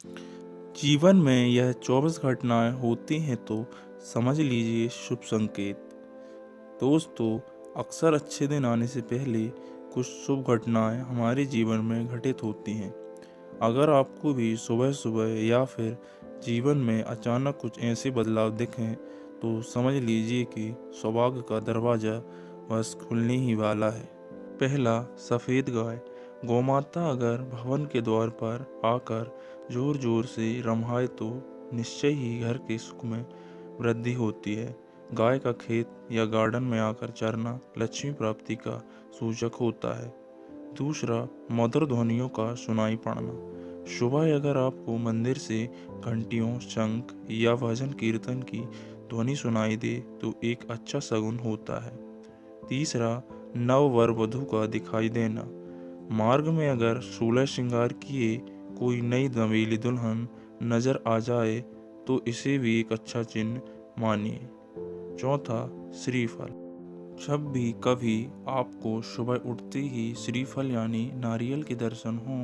जीवन में यह 24 घटनाएं होती हैं तो समझ लीजिए शुभ संकेत। दोस्तों, अक्सर अच्छे दिन आने से पहले कुछ शुभ घटनाएं हमारे जीवन में घटित होती हैं। अगर आपको भी सुबह सुबह या फिर जीवन में अचानक कुछ ऐसे बदलाव दिखें तो समझ लीजिए कि सौभाग्य का दरवाज़ा बस खुलने ही वाला है। पहला, सफ़ेद गाय। गौमाता अगर भवन के द्वार पर आकर जोर जोर से रम्हाए तो निश्चय ही घर के सुख में वृद्धि होती है। गाय का खेत या गार्डन में आकर चरना लक्ष्मी प्राप्ति का सूचक होता है। दूसरा, मधुर ध्वनियों का सुनाई पड़ना। सुबह अगर आपको मंदिर से घंटियों, शंख या भजन कीर्तन की ध्वनि सुनाई दे तो एक अच्छा शगुन होता है। तीसरा, नव वर वधू का दिखाई देना। मार्ग में अगर 16 श्रृंगार किए कोई नई नवेली दुल्हन नजर आ जाए तो इसे भी एक अच्छा चिन्ह मानिए। चौथा, श्रीफल। जब भी कभी आपको सुबह उठते ही श्रीफल यानी नारियल के दर्शन हो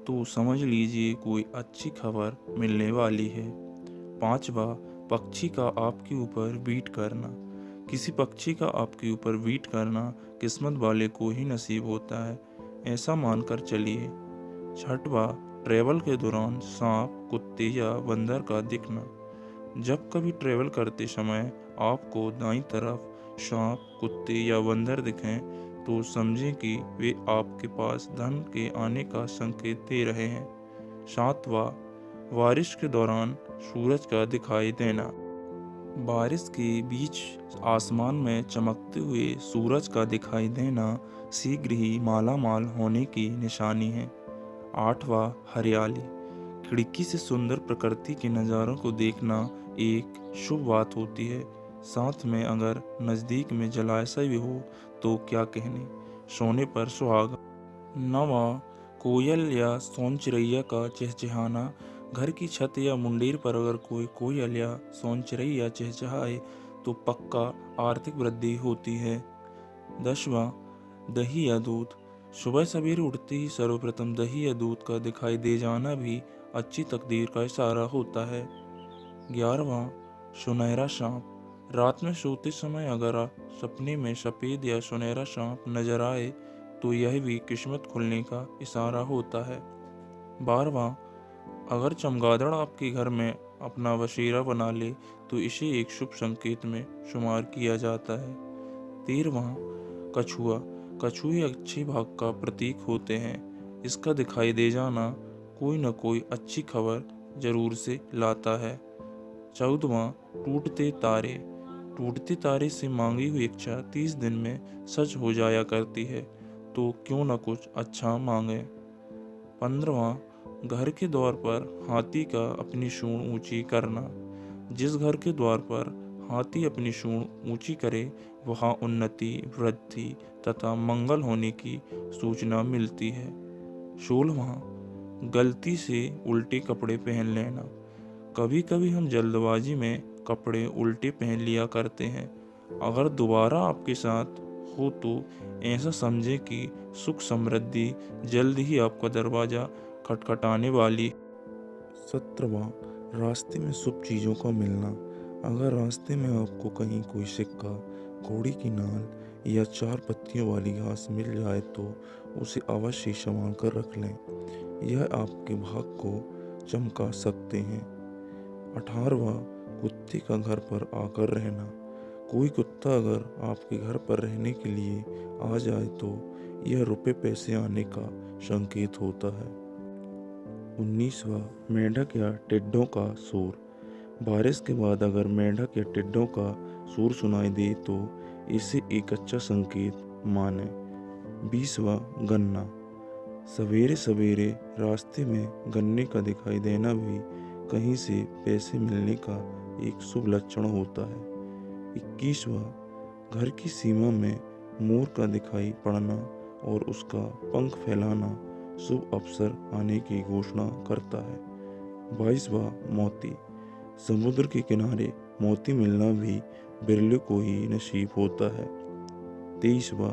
तो समझ लीजिए कोई अच्छी खबर मिलने वाली है। पांचवा, पक्षी का आपके ऊपर बीट करना। किसी पक्षी का आपके ऊपर बीट करना किस्मत वाले को ही नसीब होता है, ऐसा मानकर चलिए। छठवा, ट्रेवल के दौरान सांप, कुत्ते या बंदर का दिखना। जब कभी ट्रेवल करते समय आपको दाईं तरफ सांप, कुत्ते या बंदर दिखें तो समझें कि वे आपके पास धन के आने का संकेत दे रहे हैं। सातवां, बारिश के दौरान सूरज का दिखाई देना। बारिश के बीच आसमान में चमकते हुए सूरज का दिखाई देना शीघ्र ही मालामाल होने की निशानी है। आठवां, हरियाली। खिड़की से सुंदर प्रकृति के नज़ारों को देखना एक शुभ बात होती है। साथ में अगर नज़दीक में जलाशय भी हो तो क्या कहने, सोने पर सुहागा। नवा, कोयल या सोनचिरैया का चहचहाना। घर की छत या मुंडेर पर अगर कोई कोयल या सोनचिरैया चहचहाए तो पक्का आर्थिक वृद्धि होती है। 10वां, दही या दूध। सुबह सवेरे उठते ही सर्वप्रथम दही या दूध का दिखाई दे जाना भी अच्छी तकदीर का इशारा होता है। 11वां, सुनहरा सांप। रात में सोते समय अगर सपने में सफ़ेद या सुनहरा सांप नजर आए तो यह भी किस्मत खुलने का इशारा होता है। 12वां, अगर चमगादड़ आपके घर में अपना बसेरा बना ले तो इसे एक शुभ संकेत में शुमार किया जाता है। 13वां, कछुआ। कछुए अच्छे भाग का प्रतीक होते हैं। इसका दिखाई दे जाना कोई न कोई अच्छी खबर जरूर से लाता है। 14वां, टूटते तारे। टूटते तारे से मांगी हुई इच्छा 30 दिन में सच हो जाया करती है, तो क्यों न कुछ अच्छा मांगे। 15वां, घर के द्वार पर हाथी का अपनी सूंड ऊंची करना। जिस घर के द्वार पर हाथी अपनी सूंड ऊंची करे वहां उन्नति, वृद्धि तथा मंगल होने की सूचना मिलती है। 16वां, गलती से उल्टे कपड़े पहन लेना। कभी कभी हम जल्दबाजी में कपड़े उल्टे पहन लिया करते हैं। अगर दोबारा आपके साथ हो तो ऐसा समझें कि सुख समृद्धि जल्द ही आपका दरवाज़ा खटखटाने वाली। 17वां, रास्ते में शुभ चीज़ों का मिलना। अगर रास्ते में आपको कहीं कोई सिक्का, घोड़ी की नाल या 4 पत्तियों वाली घास मिल जाए तो उसे अवश्य संभाल कर रख लें। यह आपके भाग को चमका सकते हैं। 18वां, कुत्ते का घर पर आकर रहना। कोई कुत्ता अगर आपके घर पर रहने के लिए आ जाए तो यह रुपए पैसे आने का संकेत होता है। 19वां, मेंढक या टिड्डों का शोर। बारिश के बाद अगर मेंढक या टिड्डों का शोर सुनाई दे तो इसे एक अच्छा संकेत माने। 20वां, गन्ना। सवेरे सवेरे रास्ते में गन्ने का दिखाई देना भी कहीं से पैसे मिलने का एक शुभ लक्षण होता है। 21वां, घर की सीमा में मोर का दिखाई पड़ना और उसका पंख फैलाना शुभ अवसर आने की घोषणा करता है। 22वां, मोती। समुद्र के किनारे मोती मिलना भी बिरले को ही नसीब होता है। 23वां,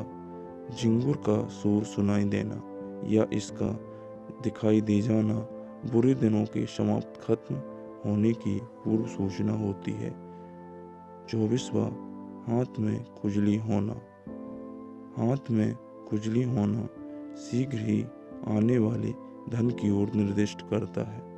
झिंगुर का शोर सुनाई देना या इसका दिखाई दे जाना बुरे दिनों के समाप्त खत्म होने की पूर्व सूचना होती है। 24वां हाथ में खुजली होना। हाथ में खुजली होना शीघ्र ही आने वाले धन की ओर निर्दिष्ट करता है।